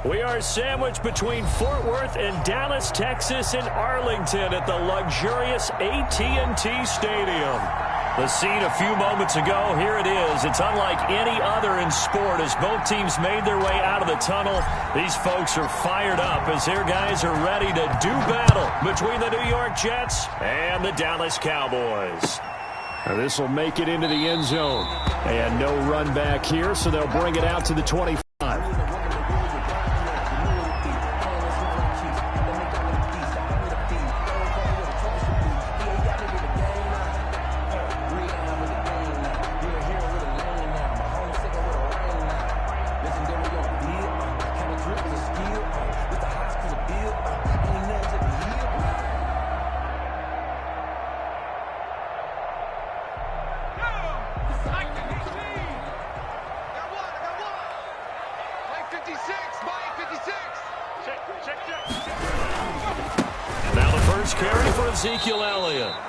We are sandwiched between Fort Worth and Dallas, Texas, and Arlington at the luxurious AT&T Stadium. The scene a few moments ago, here it is. It's unlike any other in sport as both teams made their way out of the tunnel. These folks are fired up as their guys are ready to do battle between the New York Jets and the Dallas Cowboys. This will make it into the end zone. And no run back here, so they'll bring it out to the 25.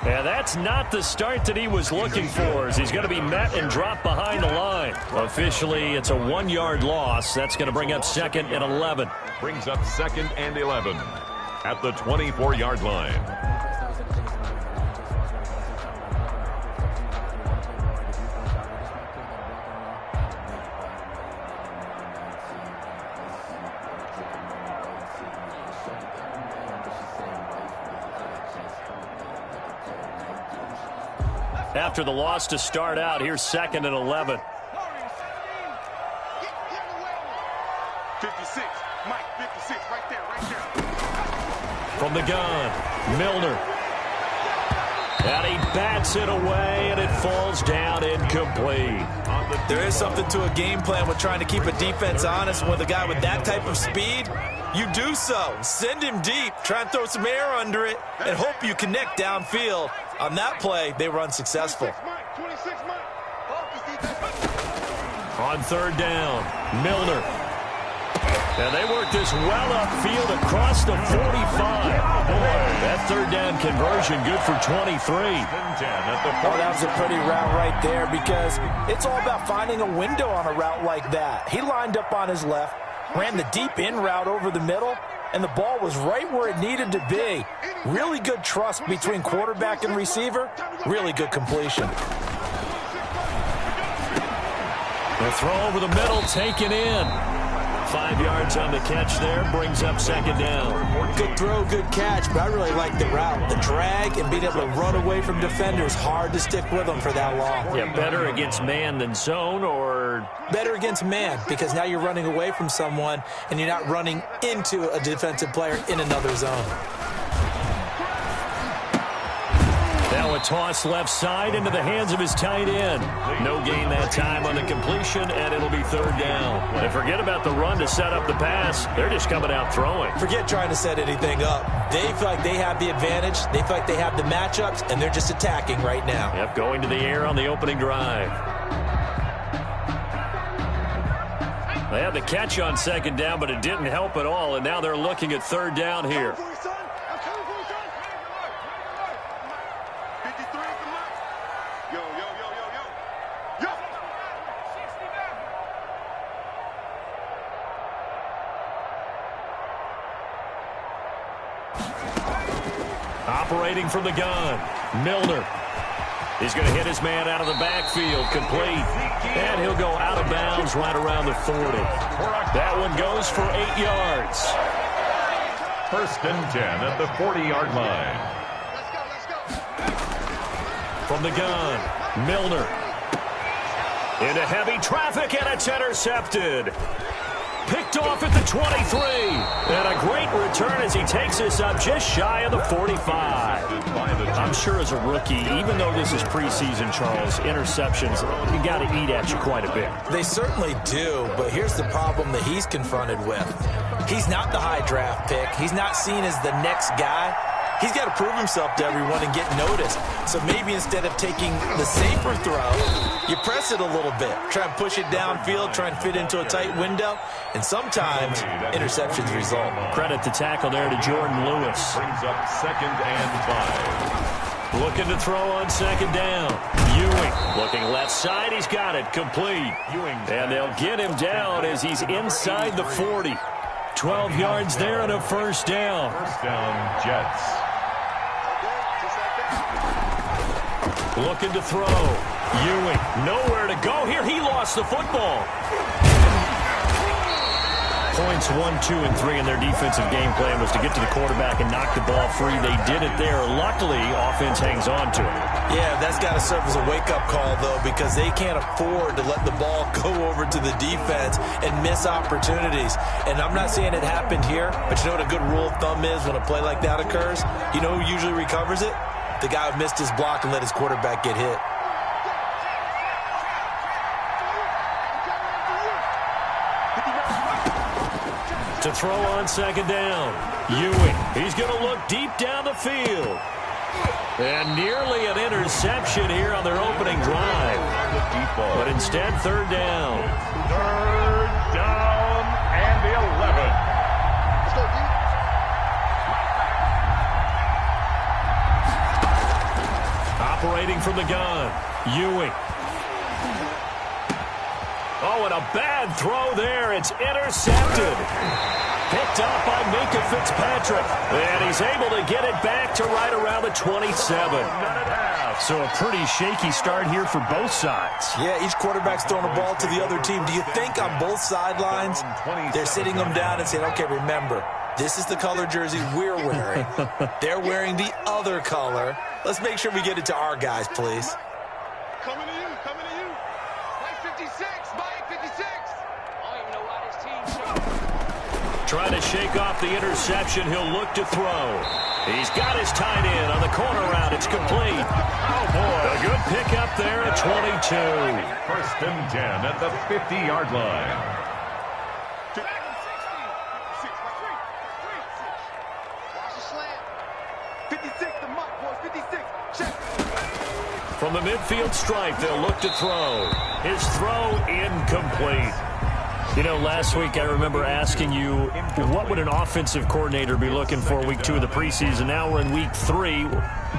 And that's not the start that he was looking for, as he's going to be met and dropped behind the line. Officially, it's a 1-yard loss. That's going to bring up 2nd and 11. Brings up 2nd and 11 at the 24-yard line. After the loss to start out, here's 2nd and 11. 56, Mike, 56, right there. From the gun, Milner. And he bats it away, and it falls down incomplete. There is something to a game plan with trying to keep a defense honest with a guy with that type of speed. You do so. Send him deep. Try and throw some air under it and hope you connect downfield. On that play, they were unsuccessful. On 3rd down, Milner. And they work this well upfield across the 45. Boy, that 3rd down conversion good for 23. Oh, that was a pretty route right there because it's all about finding a window on a route like that. He lined up on his left, ran the deep in route over the middle, and the ball was right where it needed to be. Really good trust between quarterback and receiver. Really good completion. The throw over the middle, taken in. 5 yards on the catch there, brings up 2nd down. Good throw, good catch, but I really like the route. The drag and being able to run away from defenders, hard to stick with them for that long. Yeah, better against man than zone, or? Better against man, because now you're running away from someone and you're not running into a defensive player in another zone. Now a toss left side into the hands of his tight end. No gain that time on the completion, and it'll be 3rd down. And forget about the run to set up the pass. They're just coming out throwing. Forget trying to set anything up. They feel like they have the advantage. They feel like they have the matchups, and they're just attacking right now. Yep, going to the air on the opening drive. They had the catch on 2nd down, but it didn't help at all, and now they're looking at 3rd down here. Operating from the gun, Milner. He's going to hit his man out of the backfield, complete. And he'll go out of bounds right around the 40. That one goes for 8 yards. 1st and 10 at the 40-yard line. From the gun, Milner. Into heavy traffic, and it's intercepted. Picked off at the 23. And a great return as he takes us up just shy of the 45. I'm sure as a rookie, even though this is preseason, Charles, interceptions, you got to eat at you quite a bit. They certainly do, but here's the problem that he's confronted with. He's not the high draft pick. He's not seen as the next guy. He's got to prove himself to everyone and get noticed. So maybe instead of taking the safer throw, you press it a little bit. Try and push it downfield, try and fit into a tight window. And sometimes interceptions result. Credit the tackle there to Jordan Lewis. Brings up 2nd and 5. Looking to throw on 2nd down. Ewing looking left side. He's got it. Complete. And they'll get him down as he's inside the 40. 12 yards there and a first down. First down, Jets. Looking to throw. Ewing, nowhere to go here. He lost the football. Points 1, 2, and 3 in their defensive game plan was to get to the quarterback and knock the ball free. They did it there. Luckily, offense hangs on to it. Yeah, that's got to serve as a wake-up call, though, because they can't afford to let the ball go over to the defense and miss opportunities. And I'm not saying it happened here, but you know what a good rule of thumb is when a play like that occurs? You know who usually recovers it? The guy who missed his block and let his quarterback get hit. To throw on second down. Ewing, he's going to look deep down the field. And nearly an interception here on their opening drive. But instead, third down. Third down and 11. Operating from the gun. Ewing. Oh, and a bad throw there. It's intercepted. Picked up by Minka Fitzpatrick. And he's able to get it back to right around the 27. So a pretty shaky start here for both sides. Yeah, each quarterback's throwing the ball to the other team. Do you think on both sidelines they're sitting them down and saying, okay, remember, this is the color jersey we're wearing. They're wearing the other color. Let's make sure we get it to our guys, please. Coming to you, coming to you. Mike 56, Mike 56. I don't even know why this team's showing. Trying to shake off the interception. He'll look to throw. He's got his tight end on the corner route. It's complete. Oh, boy. A good pickup there at 22. First and 10 at the 50-yard line. From the midfield stripe, they'll look to throw. His throw incomplete. You know, last week I remember asking you, what would an offensive coordinator be looking for week 2 of the preseason? Now we're in week 3.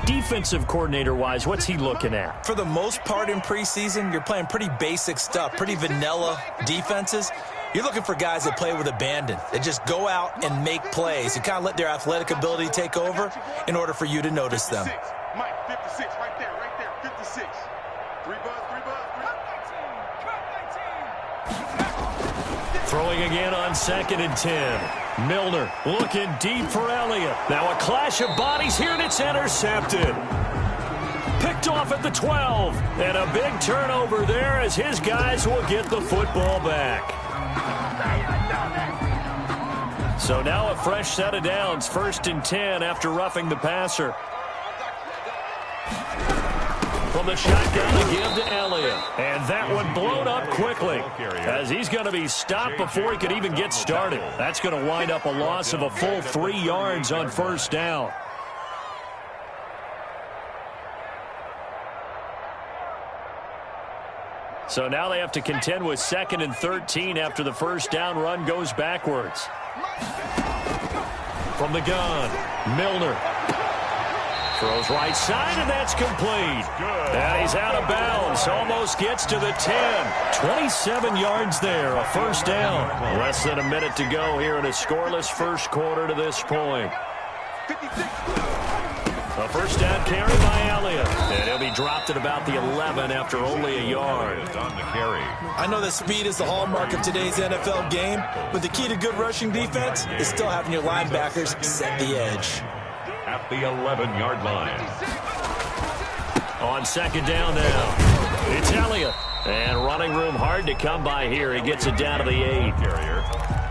Defensive coordinator-wise, what's he looking at? For the most part in preseason, you're playing pretty basic stuff, pretty vanilla defenses. You're looking for guys that play with abandon, that just go out and make plays and kind of let their athletic ability take over in order for you to notice them. Mike 56, right there, 56. 3 buzz. Throwing again on second and 10. Milner looking deep for Elliott. Now a clash of bodies here, and it's intercepted. Picked off at the 12. And a big turnover there as his guys will get the football back. So now a fresh set of downs. First and 10 after roughing the passer. From the shotgun to give to Elliott. And that one blown up quickly as he's going to be stopped before he could even get started. That's going to wind up a loss of a full 3 yards on first down. So now they have to contend with second and 13 after the first down run goes backwards. From the gun, Milner. Throws right side, and that's complete. And he's out of bounds. Almost gets to the 10. 27 yards there, a first down. Less than a minute to go here in a scoreless first quarter to this point. A first down carry by Elliott. And he'll be dropped at about the 11 after only a yard. On the carry. I know that speed is the hallmark of today's NFL game, but the key to good rushing defense is still having your linebackers set the edge. At the 11-yard line. On second down now, it's Elliott. And running room hard to come by here. He gets it down to the 8.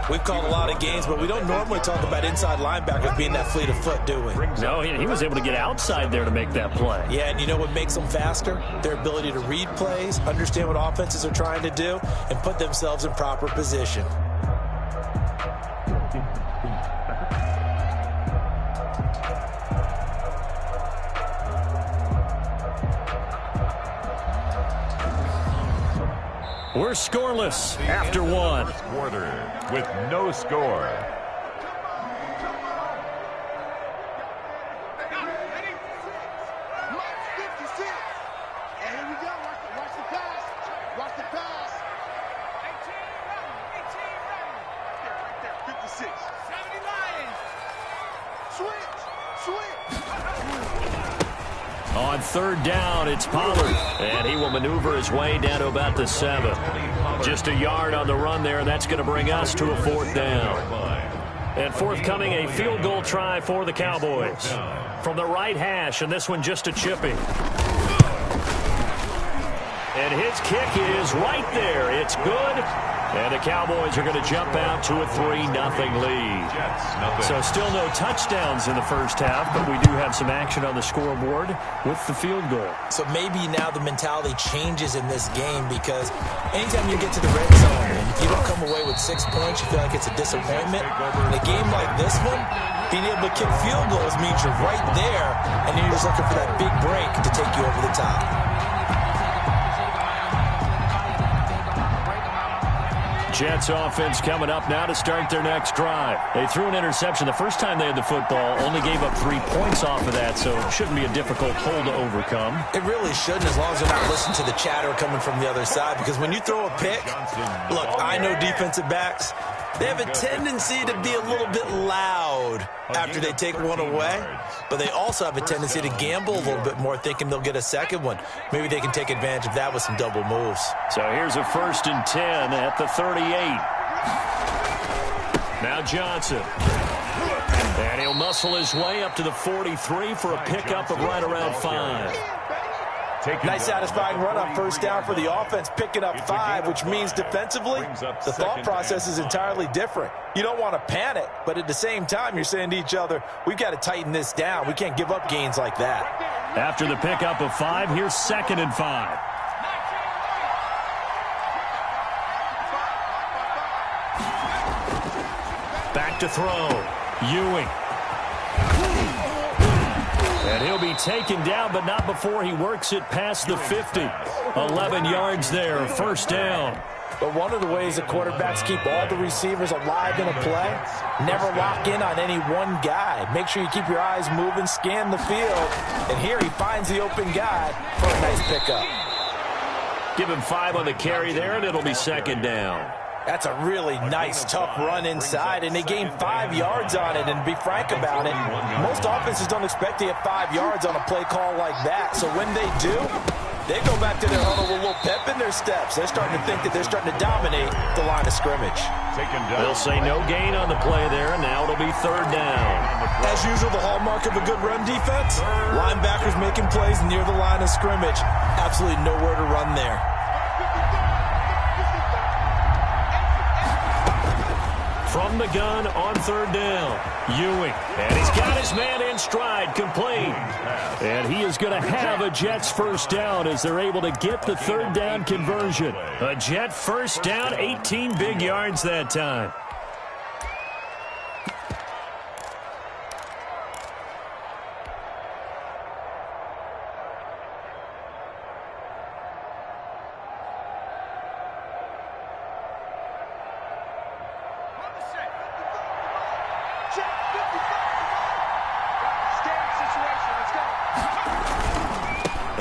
We've called a lot of games, but we don't normally talk about inside linebackers being that fleet of foot, do we? No, he was able to get outside there to make that play. Yeah, and you know what makes them faster? Their ability to read plays, understand what offenses are trying to do, and put themselves in proper position. We're scoreless after one. Quarter with no score. 76. 70 Lions. Switch. On third down, it's Pollard, and he will maneuver his way down to about the 7. Just a yard on the run there, and that's going to bring us to a 4th down. And forthcoming, a field goal try for the Cowboys. From the right hash, and this one just a chippy. And his kick is right there. It's good. And the Cowboys are going to jump out to a 3-0 lead. So still no touchdowns in the first half, but we do have some action on the scoreboard with the field goal. So maybe now the mentality changes in this game, because anytime you get to the red zone and if you don't come away with 6 points, you feel like it's a disappointment. In a game like this one, being able to kick field goals means you're right there, and then you're just looking for that big break to take you over the top. Jets offense coming up now to start their next drive. They threw an interception the first time they had the football, only gave up 3 points off of that, so it shouldn't be a difficult hole to overcome. It really shouldn't, as long as they're not listening to the chatter coming from the other side, because when you throw a pick, look, I know defensive backs, they have a tendency to be a little bit loud after they take one away, but they also have a tendency to gamble a little bit more, thinking they'll get a second one. Maybe they can take advantage of that with some double moves. So here's a 1st and 10 at the 38. Now Johnson. And he'll muscle his way up to the 43 for a pickup of right around 5. Nice satisfying run on 1st down for the offense, picking up 5, which means defensively, the thought process is entirely different. You don't want to panic, but at the same time, you're saying to each other, we've got to tighten this down. We can't give up gains like that. After the pickup of 5, here's 2nd and 5. Back to throw. Ewing. And he'll be taken down, but not before he works it past the 50. 11 yards there, 1st down. But one of the ways that quarterbacks keep all the receivers alive in a play, never lock in on any one guy. Make sure you keep your eyes moving, scan the field. And here he finds the open guy for a nice pickup. Give him 5 on the carry there, and it'll be 2nd down. That's a really nice, tough run inside, and they gained 5 yards on it. And to be frank about it, most offenses don't expect to get 5 yards on a play call like that. So when they do, they go back to their huddle with a little pep in their steps. They're starting to think that they're starting to dominate the line of scrimmage. They'll say no gain on the play there, and now it'll be 3rd down. As usual, the hallmark of a good run defense, linebackers making plays near the line of scrimmage. Absolutely nowhere to run there. From the gun on 3rd down, Ewing. And he's got his man in stride, complete. And he is going to have a Jets 1st down as they're able to get the 3rd down conversion. A Jet 1st down, 18 big yards that time.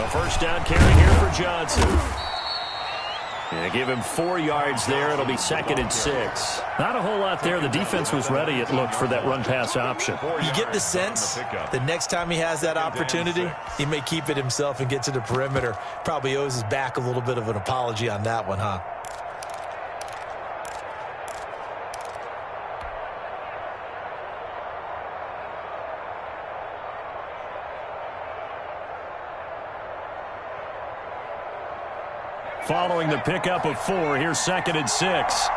First down carry here for Johnson. And give him 4 yards there. It'll be 2nd and 6. Not a whole lot there. The defense was ready, it looked, for that run-pass option. You get the sense the next time he has that opportunity, he may keep it himself and get to the perimeter. Probably owes his back a little bit of an apology on that one, huh? Following the pickup of 4, here's 2nd and 6.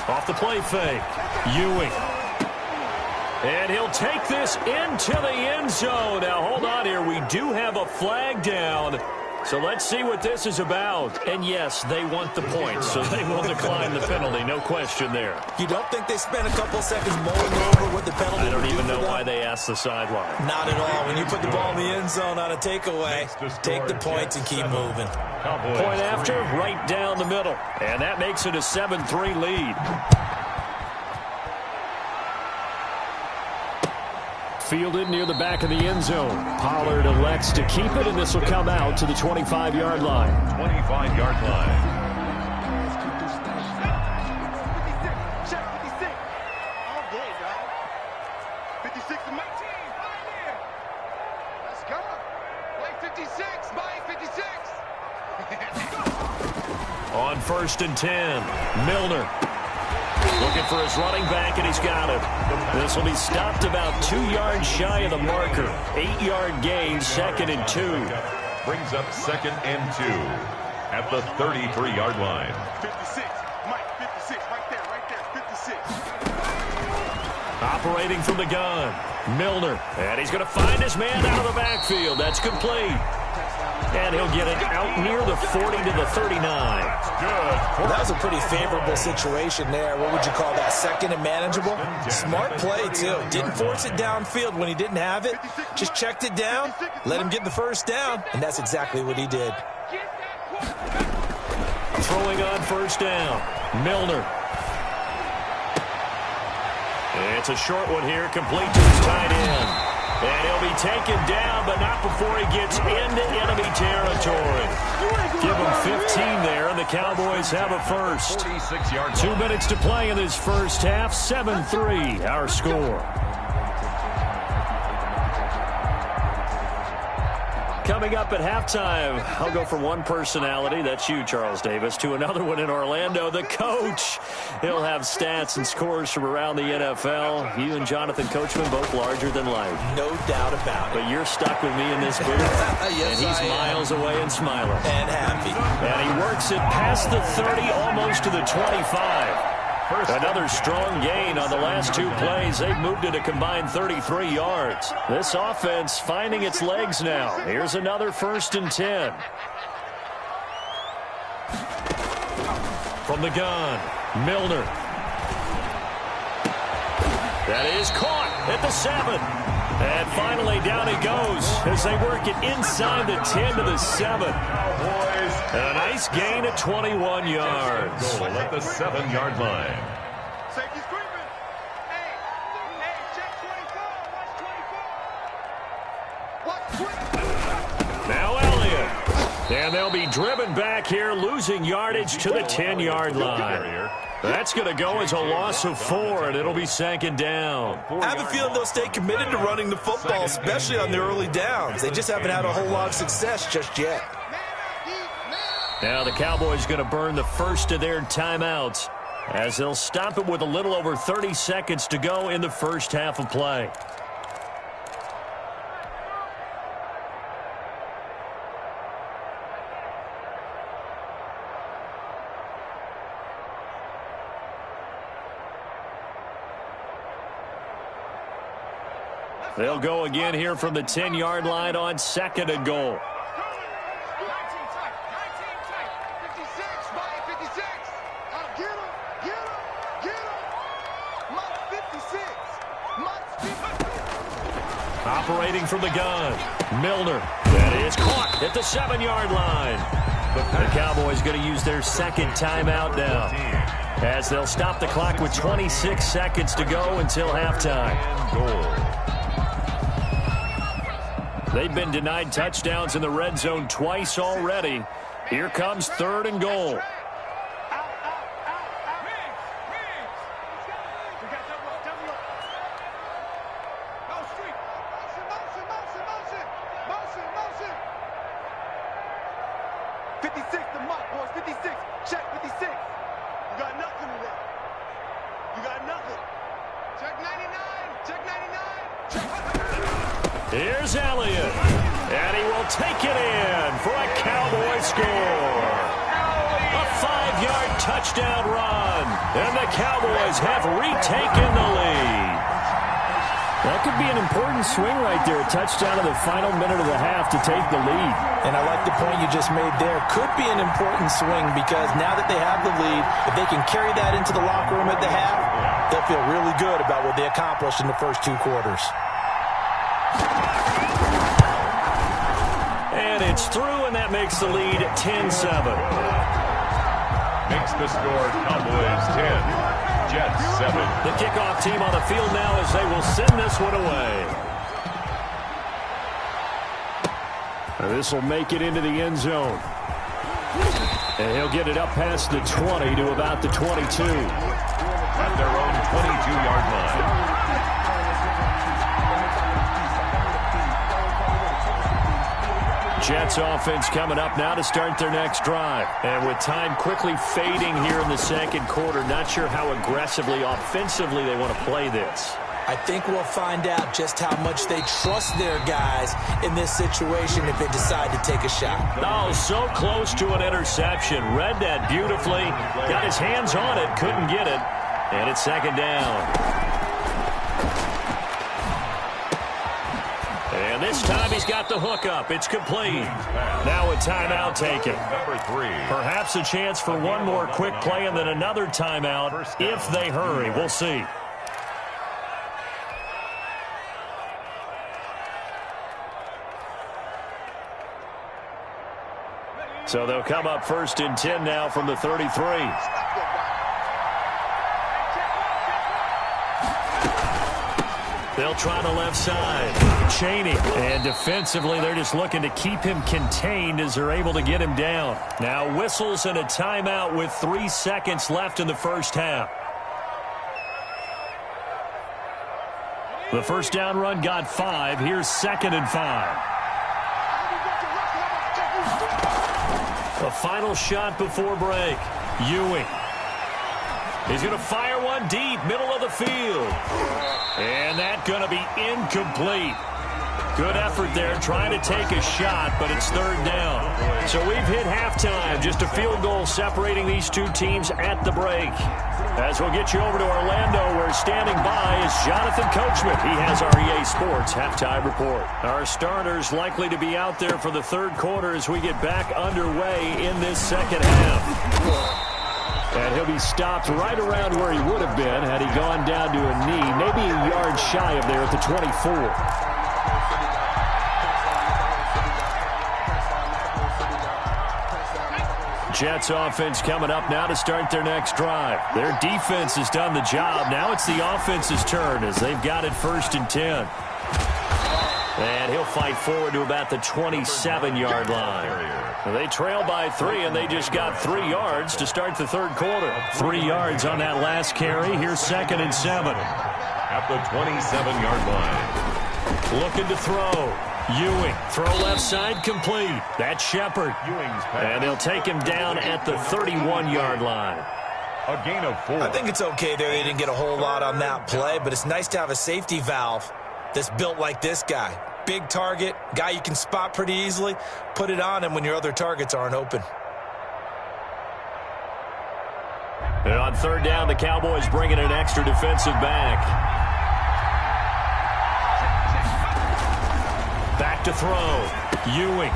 Off the play fake, Ewing. And he'll take this into the end zone. Now, hold on here. We do have a flag down. So let's see what this is about. And, yes, they want the points, so they will decline the penalty. No question there. You don't think they spent a couple seconds mulling over what the penalty I don't would even do know for them? why they asked the sideline. Not at all. When you put the ball in the end zone on a takeaway, take the points and keep moving. Point after, right down the middle. And that makes it a 7-3 lead. Fielded near the back of the end zone. Pollard elects to keep it, and this will come out to the 25-yard line. 25-yard line. On 1st and 10, Milner looking for his running back, and he's got him. This will be stopped about 2 yards shy of the marker. 8-yard gain, 2nd and 2. Brings up 2nd and 2 at the 33-yard line. 56, Mike, 56, right there, 56. Operating from the gun, Milner. And he's going to find his man out of the backfield. That's complete. And he'll get it out near the 40 to the 39. Well, that was a pretty favorable situation there. What would you call that? 2nd and manageable? Smart play, too. Didn't force it downfield when he didn't have it. Just checked it down, let him get the first down, and that's exactly what he did. Throwing on 1st down, Milner. It's a short one here, complete to his tight end. And he'll be taken down, but not before he gets into enemy territory. Give him 15 there, and the Cowboys have a first. 46 yards. 2 minutes to play in this first half. 7-3, our score. Coming up at halftime, I'll go from one personality, that's you, Charles Davis, to another one in Orlando, the coach. He'll have stats and scores from around the NFL. You and Jonathan Coachman both larger than life. No doubt about it. But you're stuck with me in this booth. Yes, and he's miles away and smiling. And happy. And he works it past the 30, almost to the 25. Another strong gain on the last 2 plays. They've moved it a combined 33 yards. This offense finding its legs now. Here's another 1st and 10. From the gun, Milner. That is caught at the 7. And finally down he goes as they work it inside the 10 to the 7. A nice gain at 21 yards. Goal at the 7-yard line. Safety screaming. Hey, check 24. Watch 24. Now Elliott. And they'll be driven back here, losing yardage to the 10-yard line. That's going to go as a loss of 4, and it'll be 2nd down. I have a feeling they'll stay committed to running the football, especially on the early downs. They just haven't had a whole lot of success just yet. Now the Cowboys going to burn the first of their timeouts as they'll stop it with a little over 30 seconds to go in the first half of play. They'll go again here from the 10-yard line on 2nd and goal. 19 tight. 56, Mike, 56. Get him. Mike, 56. Mike, 56. Operating from the gun, Milner. That is caught at the 7-yard line. The Cowboys going to use their 2nd timeout now, as they'll stop the clock with 26 seconds to go until halftime. They've been denied touchdowns in the red zone twice already. Here comes 3rd and goal. Here's Elliott, and he will take it in for a Cowboy score. A 5-yard touchdown run, and the Cowboys have retaken the lead. That could be an important swing right there, a touchdown in the final minute of the half to take the lead. And I like the point you just made there. Could be an important swing because now that they have the lead, if they can carry that into the locker room at the half, they'll feel really good about what they accomplished in the first 2 quarters. And it's through, and that makes the lead 10-7. Makes the score Cowboys 10, Jets 7. The kickoff team on the field now as they will send this one away. This will make it into the end zone. And he'll get it up past the 20 to about the 22. At their own 22-yard line. Jets offense coming up now to start their next drive. And with time quickly fading here in the second quarter, not sure how aggressively, offensively they want to play this. I think we'll find out just how much they trust their guys in this situation if they decide to take a shot. Oh, so close to an interception. Read that beautifully. Got his hands on it, couldn't get it. And it's second down. And this time he's got the hook up. It's complete. Now a timeout taken. Number 3. Perhaps a chance for one more quick play and then another timeout if they hurry. We'll see. So they'll come up 1st and 10 now from the 33. They'll try the left side. Cheney. And defensively, they're just looking to keep him contained as they're able to get him down. Now whistles and a timeout with 3 seconds left in the first half. The first down run got 5. Here's 2nd and 5. A final shot before break. Ewing. He's going to fire one deep, middle of the field. And that's going to be incomplete. Good effort there, trying to take a shot, but it's 3rd down. So we've hit halftime. Just a field goal separating these two teams at the break. As we'll get you over to Orlando, where standing by is Jonathan Coachman. He has our EA Sports halftime report. Our starters likely to be out there for the 3rd quarter as we get back underway in this second half. And he'll be stopped right around where he would have been had he gone down to a knee, maybe a yard shy of there at the 24. Jets offense coming up now to start their next drive. Their defense has done the job. Now it's the offense's turn as they've got it 1st and 10. And he'll fight forward to about the 27-yard line. They trail by 3, and they just got 3 yards to start the 3rd quarter. 3 yards on that last carry. Here's 2nd and 7. At the 27-yard line. Looking to throw. Ewing, throw left side, complete. That's Shepard. And they'll take him down at the 31-yard line. A gain of 4. I think it's okay there. They didn't get a whole lot on that play, but it's nice to have a safety valve that's built like this guy. Big target, guy you can spot pretty easily. Put it on him when your other targets aren't open. And on 3rd down, the Cowboys bring in an extra defensive back. Back to throw. Ewing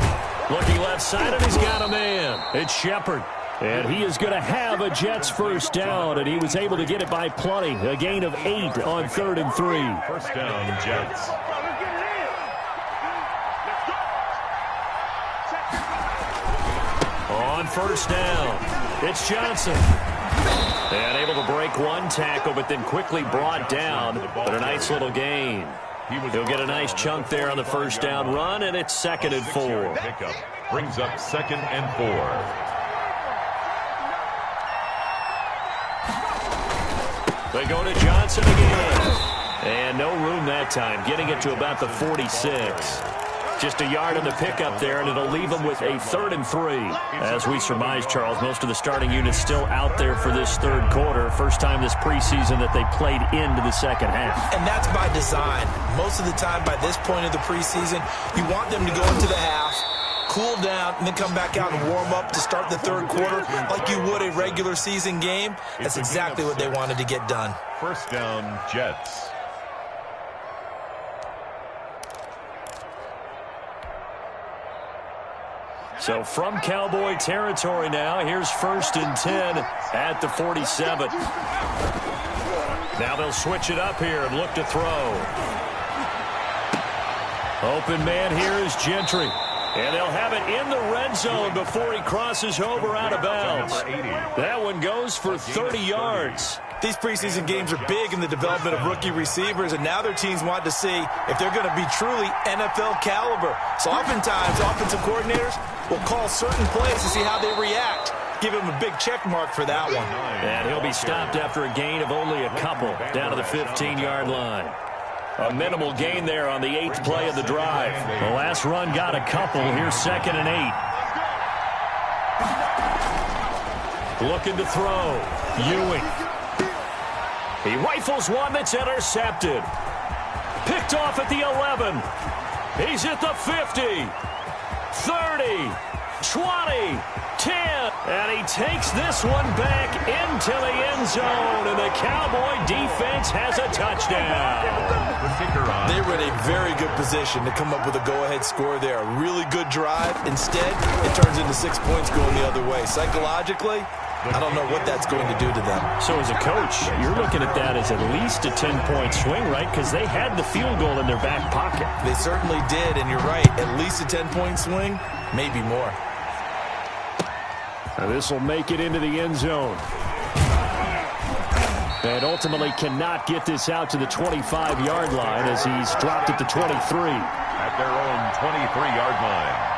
looking left side, and he's got a man. It's Shepard. And he is going to have a Jets first down, and he was able to get it by plenty. A gain of 8 on 3rd and 3. First down, Jets. On 1st down, it's Johnson. And able to break one tackle, but then quickly brought down. But a nice little gain. He'll get a nice chunk there on the first down run, and it's 2nd and 4. Pickup brings up 2nd and 4. They go to Johnson again. And no room that time, getting it to about the 46. Just a yard on the pickup there, and it'll leave them with a 3rd and 3. As we surmise, Charles, most of the starting units still out there for this 3rd quarter. First time this preseason that they played into the second half. And that's by design. Most of the time by this point of the preseason, you want them to go into the half, cool down, and then come back out and warm up to start the 3rd quarter like you would a regular season game. That's exactly what they wanted to get done. First down, Jets. So from Cowboy territory now, here's 1st and 10 at the 47. Now they'll switch it up here and look to throw. Open man here is Gentry. And they'll have it in the red zone before he crosses over out of bounds. That one goes for 30 yards. These preseason games are big in the development of rookie receivers, and now their teams want to see if they're going to be truly NFL caliber. So oftentimes, offensive coordinators will call certain plays to see how they react. Give him a big check mark for that one. And he'll be stopped after a gain of only a couple down to the 15-yard line. A minimal gain there on the 8th play of the drive. The last run got a couple. Here's 2nd and 8. Looking to throw. Ewing. He rifles one that's intercepted. Picked off at the 11. He's at the 50. 30. 20. 10. And he takes this one back into the end zone. And the Cowboy defense has a touchdown. They were in a very good position to come up with a go-ahead score there. A really good drive. Instead, it turns into 6 points going the other way. Psychologically, I don't know what that's going to do to them. So as a coach, you're looking at that as at least a 10-point swing, right? Because they had the field goal in their back pocket. They certainly did, and you're right. At least a 10-point swing, maybe more. Now this will make it into the end zone. And ultimately cannot get this out to the 25-yard line as he's dropped at the 23. At their own 23-yard line.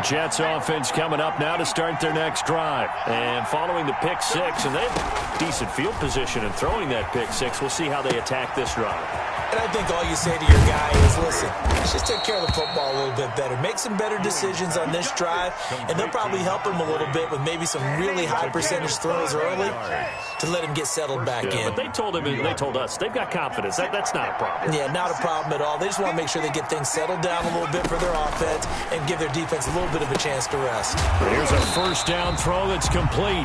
Jets offense coming up now to start their next drive. And following the pick six, and they have decent field position in throwing that pick six. We'll see how they attack this drive. And I think all you say to your guy is, listen, let's just take care of the football a little bit better. Make some better decisions on this drive, and they'll probably help him a little bit with maybe some really high percentage throws early to let him get settled back in. But they told him, and they told us, they've got confidence. That's not a problem. Yeah, not a problem at all. They just want to make sure they get things settled down a little bit for their offense and give their defense a little bit of a chance to rest. Here's a first down throw that's complete.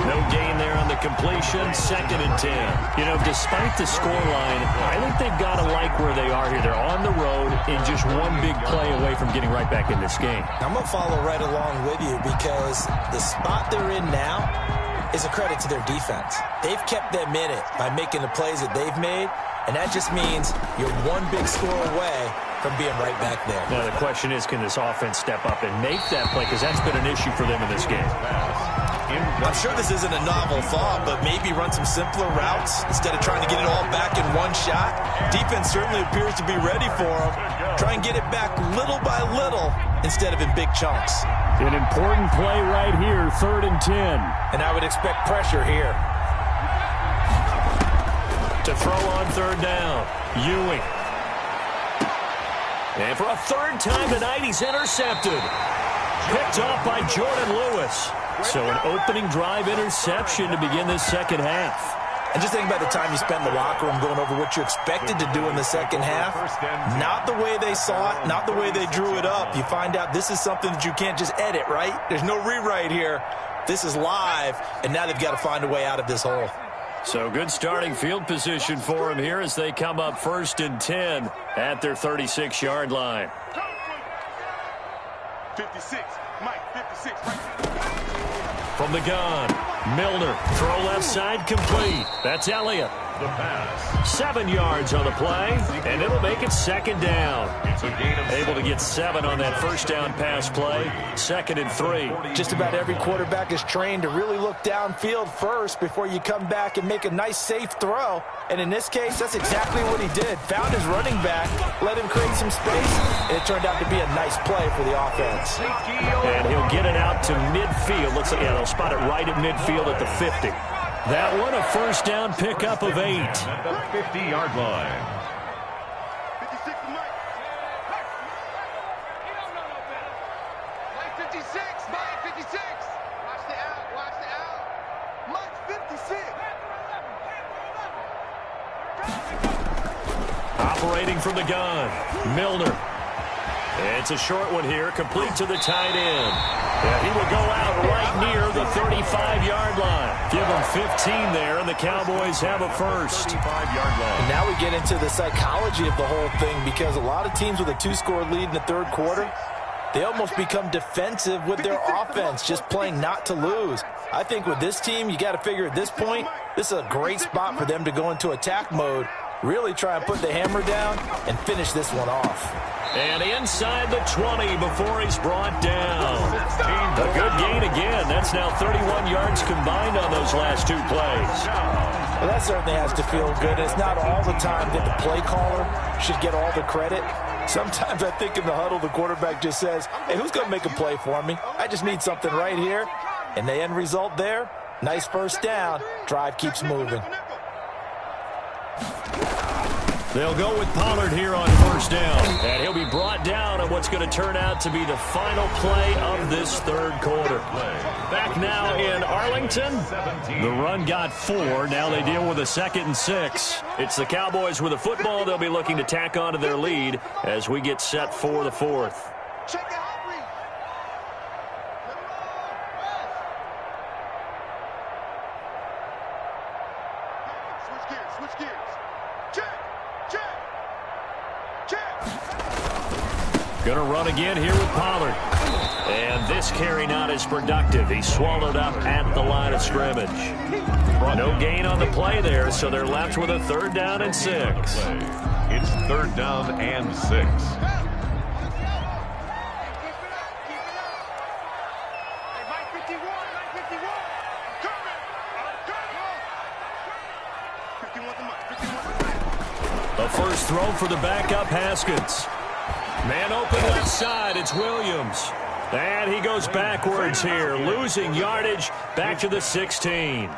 No gain there on the completion. 2nd and 10. You know, despite the scoreline, I think they've got to like where they are here. They're on the road and just one big play away from getting right back in this game. I'm going to follow right along with you because the spot they're in now is a credit to their defense. They've kept them in it by making the plays that they've made, and that just means you're one big score away from being right back there. Now the question is, can this offense step up and make that play? Because that's been an issue for them in this game. I'm sure this isn't a novel thought, but maybe run some simpler routes instead of trying to get it all back in one shot. Defense certainly appears to be ready for them. Try and get it back little by little instead of in big chunks. An important play right here, 3rd and 10. And I would expect pressure here. To throw on 3rd down, Ewing. And for a 3rd time tonight, he's intercepted. Picked off by Jordan Lewis. So an opening drive interception to begin this second half. And just think about the time you spent in the locker room going over what you expected to do in the second half. Not the way they saw it, not the way they drew it up. You find out this is something that you can't just edit, right? There's no rewrite here. This is live, and now they've got to find a way out of this hole. So good starting field position for him here as they come up 1st and 10 at their 36-yard line. 56, Mike, 56. From the gun, Milner, throw left side complete. That's Elliott. The pass. 7 yards on the play, and it'll make it 2nd down. It's a gain of Able to get 7 on that first down pass play. 2nd and 3. Just about every quarterback is trained to really look downfield first before you come back and make a nice, safe throw. And in this case, that's exactly what he did. Found his running back, let him create some space, and it turned out to be a nice play for the offense. And he'll get it out to midfield. Looks like they'll spot it right at midfield at the 50. That one, a first down pickup of 8. at the 50-yard line. 56, Mike. You don't know no better. Mike 56, Mike 56. Watch the out, watch the out. Mike 56. Operating from the gun, Milner. It's a short one here, complete to the tight end. Yeah, he will go out right near the 35-yard line. Give him 15 there, and the Cowboys have a first. 35-yard line. And now we get into the psychology of the whole thing because a lot of teams with a 2-score lead in the 3rd quarter, they almost become defensive with their offense, just playing not to lose. I think with this team, you got to figure at this point, this is a great spot for them to go into attack mode, really try and put the hammer down and finish this one off. And inside the 20 before he's brought down. A good gain again. That's now 31 yards combined on those last 2 plays. Well, that certainly has to feel good. It's not all the time that the play caller should get all the credit. Sometimes I think in the huddle, the quarterback just says, hey, who's going to make a play for me? I just need something right here. And the end result there, nice first down. Drive keeps moving. They'll go with Pollard here on first down. And he'll be brought down on what's going to turn out to be the final play of this third quarter. Back now in Arlington. The run got 4. Now they deal with a 2nd and 6. It's the Cowboys with the football. They'll be looking to tack onto their lead as we get set for the 4th. Check the hot read. Switch gears, switch gears. Check, check, check. Gonna run again here with Pollard. And this carry not as productive. He's swallowed up at the line of scrimmage. No gain on the play there, so they're left with a 3rd down and 6. It's 3rd down and 6. A first throw for the backup, Haskins. Man open left side, it's Williams. And he goes backwards here, losing yardage back to the 16.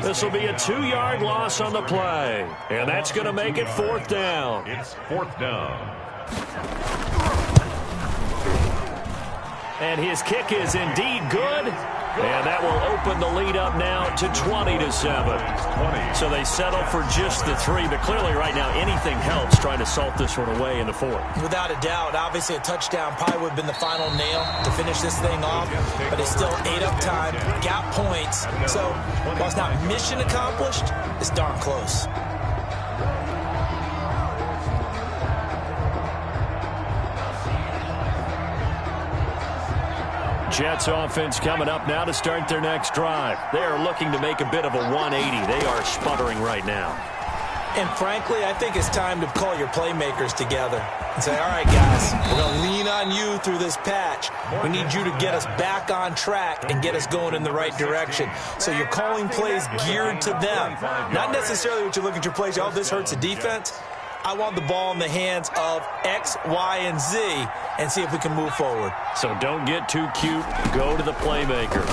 This will be a 2-yard loss on the play. And that's going to make it 4th down. It's 4th down. And his kick is indeed good. And that will open the lead up now to 20-7. So they settle for just the 3. But clearly right now anything helps trying to salt this one away in the 4th. Without a doubt, obviously a touchdown probably would have been the final nail to finish this thing off. But it still ate up time, got points. So while it's not mission accomplished, it's darn close. Jets offense coming up now to start their next drive. They are looking to make a bit of a 180. They are sputtering right now. And frankly, I think it's time to call your playmakers together and say, all right, guys, we're going to lean on you through this patch. We need you to get us back on track and get us going in the right direction. So you're calling plays geared to them. Not necessarily what you look at your plays, oh, this hurts the defense. I want the ball in the hands of X, Y, and Z and see if we can move forward. So don't get too cute. Go to the playmakers.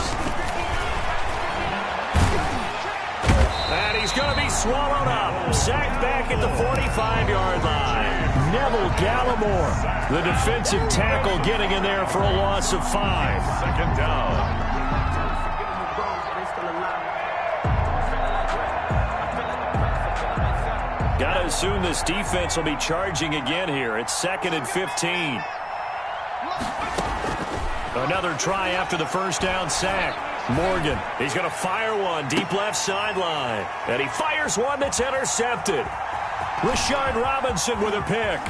And he's going to be swallowed up. Sacked back at the 45-yard line. Neville Gallimore, the defensive tackle, getting in there for a loss of 5. 2nd down. Got to assume this defense will be charging again here. It's 2nd and 15. Another try after the first down sack. Morgan, he's going to fire one deep left sideline. And he fires one that's intercepted. Rashard Robinson with a pick.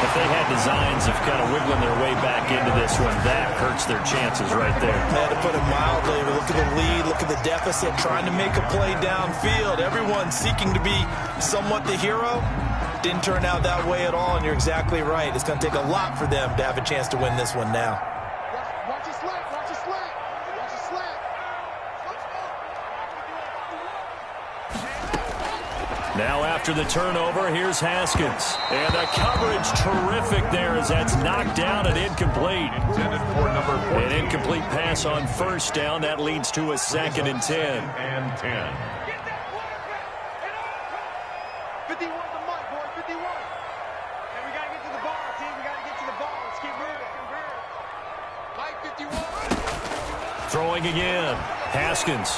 If they had designs of kind of wiggling their way back into this one, that hurts their chances right there. Yeah, to put it mildly, look at the lead, look at the deficit, trying to make a play downfield. Everyone seeking to be somewhat the hero. Didn't turn out that way at all, and you're exactly right. It's going to take a lot for them to have a chance to win this one now. Watch your slant, watch your slant, watch your slant. Now after the turnover, here's Haskins. And the coverage terrific there as that's knocked down and incomplete. Intended for number 14. An incomplete pass on first down. That leads to a 2nd and 10. And 10. 51 the mark, boy, 51. And we got to get to the ball, team. We got to get to the ball. Let's keep moving. Mike, 51. Throwing again. Haskins.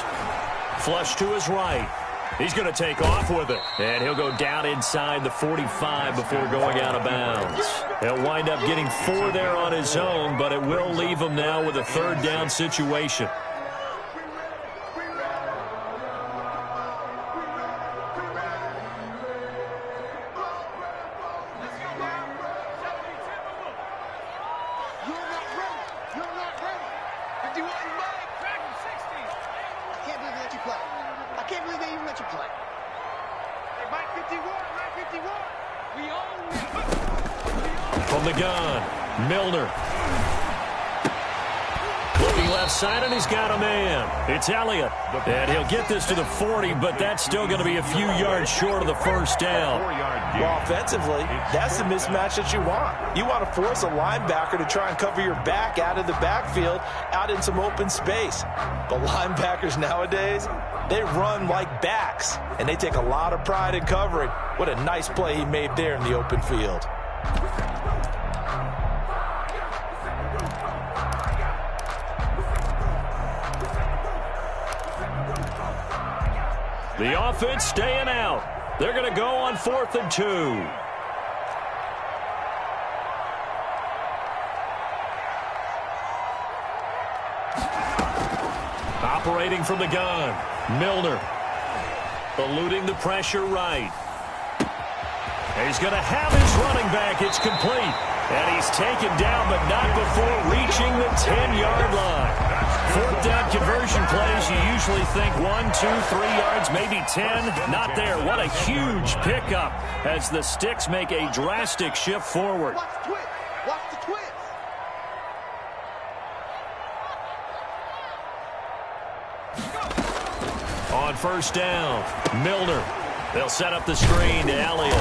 Flush to his right. He's going to take off with it. And he'll go down inside the 45 before going out of bounds. He'll wind up getting 4 there on his own, but it will leave him now with a 3rd down situation. From the gun, Milner. Looking left side, and he's got a man. It's Elliott. And he'll get this to the 40, but that's still going to be a few yards short of the first down. Well, offensively, that's the mismatch that you want. You want to force a linebacker to try and cover your back out of the backfield, out in some open space. But linebackers nowadays, they run like backs, and they take a lot of pride in covering. What a nice play he made there in the open field. The offense staying out. They're going to go on 4th and 2. Operating from the gun, Milner. Eluding the pressure right. He's going to have his running back. It's complete. And he's taken down, but not before reaching the 10-yard line. 4th down conversion plays, you usually think 1, 2, 3 yards, maybe 10. Not there. What a huge pickup as the Sticks make a drastic shift forward. Watch the twist. Watch the twist. On 1st down, Milner. They'll set up the screen to Elliott.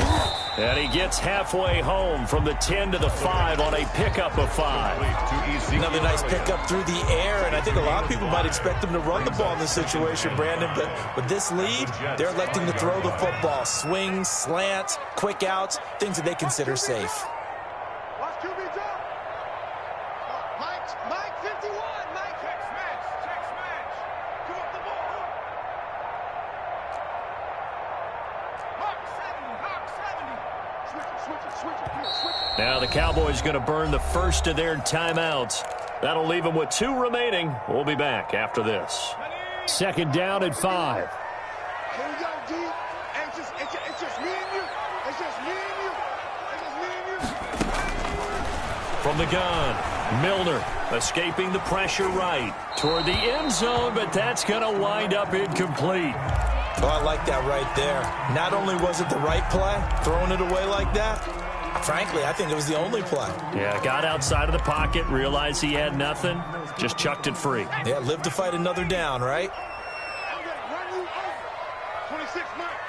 And he gets halfway home from the 10 to the 5 on a pickup of 5. Another nice pickup through the air, and I think a lot of people might expect him to run the ball in this situation, Brandon, but with this lead, they're electing to throw the football. Swings, slants, quick outs, things that they consider safe. Watch QB jump. Mike 51. Mike. Check smash. Check smash. Give up the ball. Hawk 70. Switch it. Now the Cowboys going to burn the first of their timeouts. That'll leave them with 2 remaining. We'll be back after this. 2nd down at 5. Here we go, D. It's just me and you. It's just me and you. It's just me and you. From the gun, Milner escaping the pressure right toward the end zone, but that's going to wind up incomplete. Oh, I like that right there. Not only was it the right play, throwing it away like that, frankly, I think it was the only play. Yeah, got outside of the pocket, realized he had nothing, just chucked it free. Yeah, live to fight another down, right? I'm going to run you over. 26 Mike.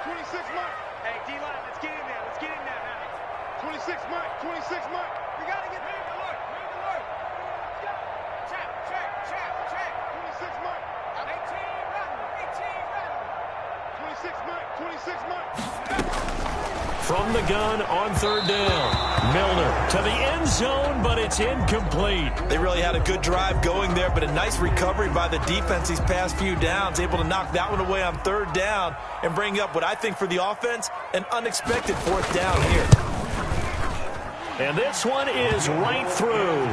26 Mike. Hey, D-line, let's get in there. Let's get in there now. 26 Mike. We got to get ready to work. Check. 26 Mike. 18 Mike. From the gun on 3rd down, Milner to the end zone, but it's incomplete. They really had a good drive going there, but a nice recovery by the defense these past few downs, able to knock that one away on 3rd down and bring up what I think for the offense, an unexpected 4th down here. And this one is right through.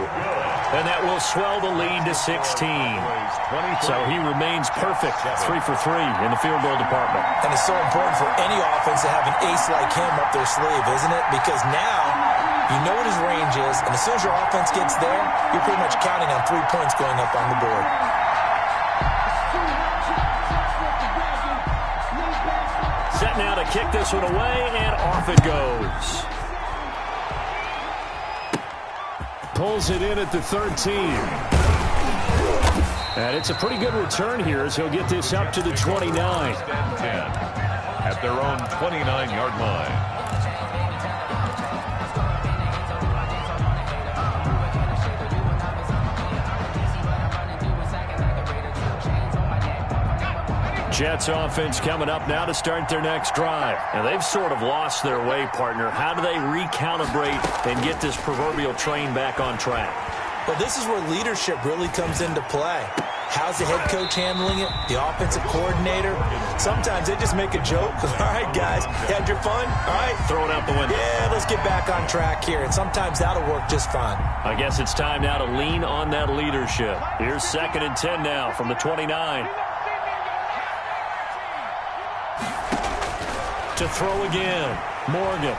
And that will swell the lead to 16. So he remains perfect, 3 for 3 in the field goal department. And it's so important for any offense to have an ace like him up their sleeve, isn't it? Because now you know what his range is, and as soon as your offense gets there, you're pretty much counting on 3 points going up on the board. Set now to kick this one away, and off it goes. Pulls it in at the 13. And it's a pretty good return here as he'll get this up to the 29. 10 at their own 29-yard line. Jets offense coming up now to start their next drive. And they've sort of lost their way, partner. How do they recalibrate and get this proverbial train back on track? Well, this is where leadership really comes into play. How's the head coach handling it? The offensive coordinator? Sometimes they just make a joke. All right, guys, you had your fun? All right. Throw it out the window. Yeah, let's get back on track here. And sometimes that'll work just fine. I guess it's time now to lean on that leadership. Here's 2nd and 10 now from the 29. To throw again, Morgan.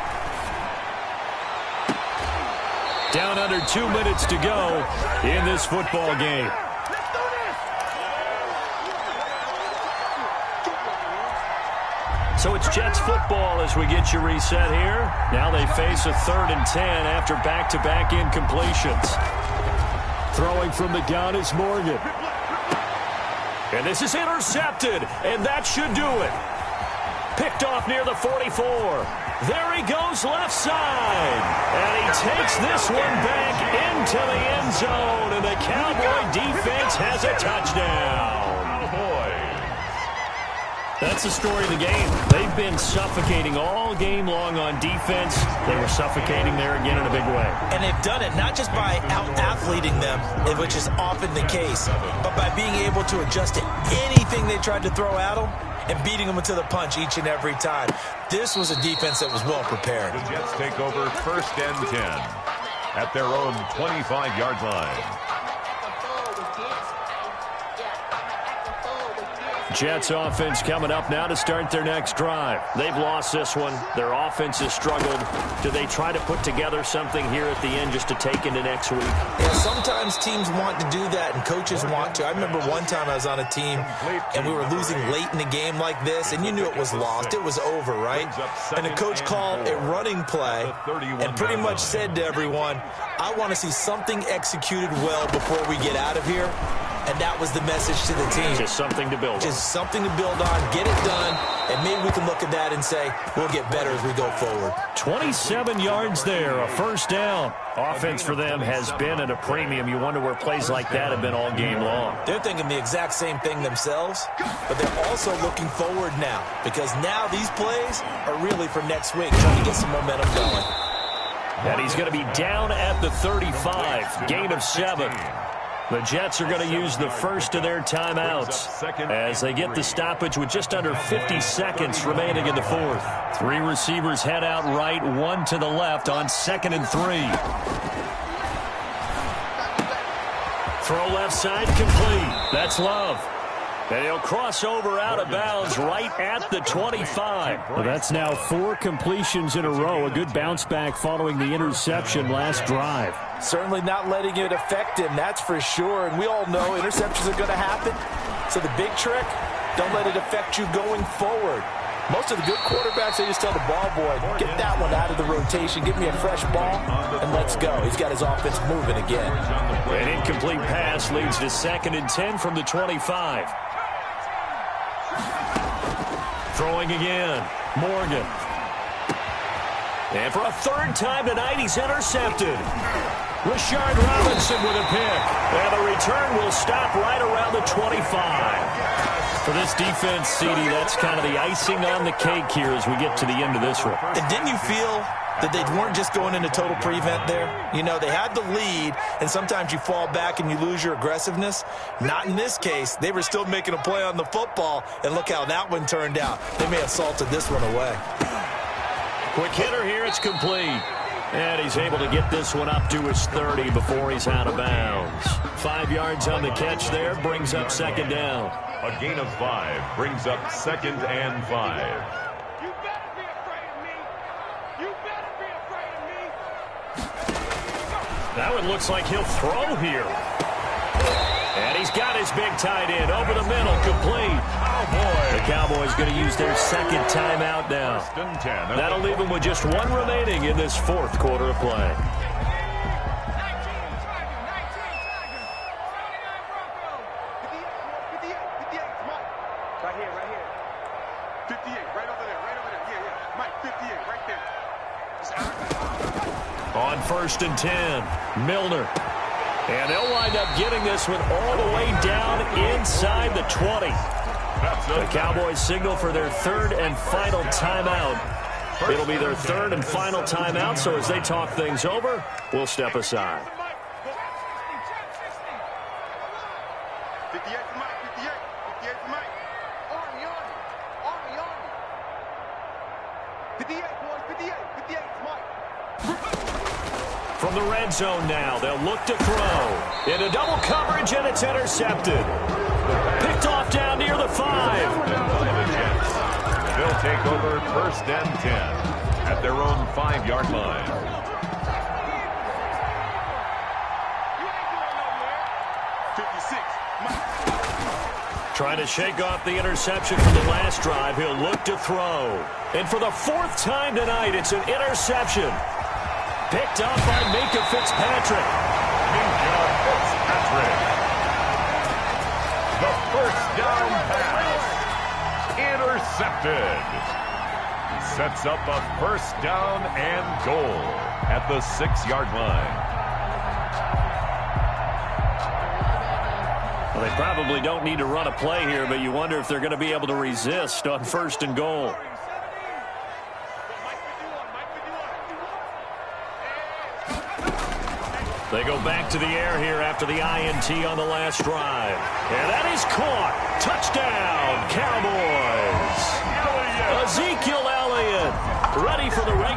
Down under 2 minutes to go in this football game. So it's Jets football as we get you reset here. Now they face a 3rd and 10 after back-to-back incompletions. Throwing from the gun is Morgan. And this is intercepted, and that should do it. Picked off near the 44. There he goes left side. And he takes this one back into the end zone, and the Cowboy defense has a touchdown. That's the story of the game. They've been suffocating all game long on defense. They were suffocating there again in a big way. And they've done it not just by out-athleting them, which is often the case, but by being able to adjust to anything they tried to throw at them and beating them into the punch each and every time. This was a defense that was well prepared. The Jets take over 1st and 10 at their own 25-yard line. Jets offense coming up now to start their next drive. They've lost this one. Their offense has struggled. Do they try to put together something here at the end just to take into next week? Yeah, sometimes teams want to do that and coaches want to. I remember one time I was on a team and we were losing late in the game like this, and you knew it was lost. It was over, right? And the coach called a running play and pretty much said to everyone, I want to see something executed well before we get out of here. And that was the message to the team. Just something to build on. Just something to build on, get it done, and maybe we can look at that and say, we'll get better as we go forward. 27 yards there, a 1st down. Offense for them has been at a premium. You wonder where plays like that have been all game long. They're thinking the exact same thing themselves, but they're also looking forward now, because now these plays are really for next week, trying to get some momentum going. And he's going to be down at the 35, gain of 7. The Jets are going to use the first of their timeouts as they get the stoppage with just under 50 seconds remaining in the 4th. 3 receivers head out right, 1 to the left on 2nd and 3. Throw left side complete. That's Love. And he'll cross over out of bounds right at the 25. Well, that's now 4 completions in a row. A good bounce back following the interception last drive. Certainly not letting it affect him, that's for sure. And we all know interceptions are going to happen. So the big trick, don't let it affect you going forward. Most of the good quarterbacks, they just tell the ball boy, get that one out of the rotation, give me a fresh ball, and let's go. He's got his offense moving again. An incomplete pass leads to 2nd and 10 from the 25. Throwing again, Morgan. And for a 3rd time tonight, he's intercepted. Rashard Robinson with a pick. And the return will stop right around the 25. For this defense, CD, that's kind of the icing on the cake here as we get to the end of this one. And didn't you feel that they weren't just going into total prevent there? You know, they had the lead, and sometimes you fall back and you lose your aggressiveness. Not in this case. They were still making a play on the football, and look how that one turned out. They may have salted this one away. Quick hitter here, it's complete. And he's able to get this one up to his 30 before he's out of bounds. 5 yards on the catch there, brings up 2nd down. A gain of 5 brings up 2nd and 5. That one looks like he'll throw here. And he's got his big tight end over the middle, complete. Oh, boy. The Cowboys going to use their 2nd timeout now. That'll leave them with just 1 remaining in this 4th quarter of play. Right here. 58, right over there. Yeah. Mike, 58, right there. On 1st and 10, Milner. And they'll wind up getting this one all the way down inside the 20. The Cowboys signal for their 3rd and final timeout. It'll be their 3rd and final timeout, so as they talk things over, we'll step aside. 58 for Mike, 58 for Mike. Army. 58, boys, 58 for Mike. From the red zone now, they'll look to throw. Into double coverage, and it's intercepted. Picked off down near the 5. They'll take over 1st and 10 at their own 5-yard line. Trying to shake off the interception from the last drive. He'll look to throw. And for the fourth time tonight, it's an interception. Picked up by Minkah Fitzpatrick. Minkah Fitzpatrick. The first down pass. Intercepted. Sets up a first down and goal at the 6-yard line. Well, they probably don't need to run a play here, but you wonder if they're going to be able to resist on first and goal. They go back to the air here after the INT on the last drive. And that is caught. Touchdown, Cowboys. Ezekiel Elliott ready for the regular.